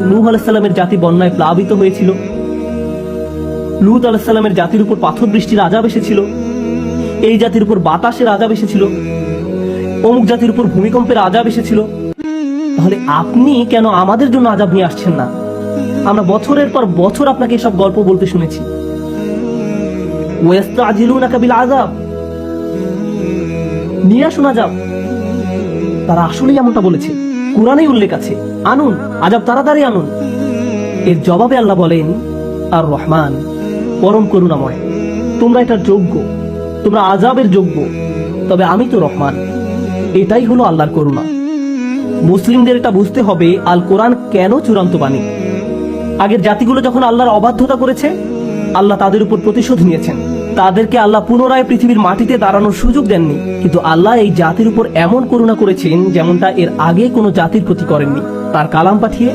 নূহ আলাইহিস সালামের জাতি বন্যায় প্লাবিত হয়েছিল, লূত আলাইহিস সালামের জাতির উপর পাথর বৃষ্টির আযাব এসেছিল, এই জাতির উপর বাতাসের আযাব এসেছিল, অমুক জাতির উপর ভূমিকম্পের আযাব এসেছিল। তাহলে আপনি কেন আমাদের জন্য আযাব নিয়ে আসছেন না? আমরা বছরের পর বছর আপনাকে এসব গল্প বলতে শুনেছি। ওয়াস্তাজিলুনাকা বিল আযাব, নিয়ে আসুন আযাব। তারা আসলেই এমনটা বলেছে, কুরআনেই উল্লেখ আছে, আনুন আযাব, তাড়াতাড়ি আনুন। এর জবাবে আল্লাহ বলেন, আর রহমান, পরম করুণাময়, তোমরা এটার যোগ্য, তোমরা আযাবের যোগ্য, তবে আমি তো রহমান। এটাই হলো আল্লাহর করুণা। মুসলিমদের এটা বুঝতে হবে আল কোরআন কেন চূড়ান্ত বাণী। আগের জাতিগুলো যখন আল্লাহর অবাধ্যতা করেছে, আল্লাহ তাদের উপর প্রতিশোধ নিয়েছেন। তাদেরকে আল্লাহ পুনরায় পৃথিবীর মাটিতে দাঁড়ানোর সুযোগ দেননি, কিন্তু আল্লাহ এই জাতির উপর এমন করুণা করেছেন যেমনটা এর আগে কোনো জাতির প্রতি করেননি। তার কালাম পাঠিয়ে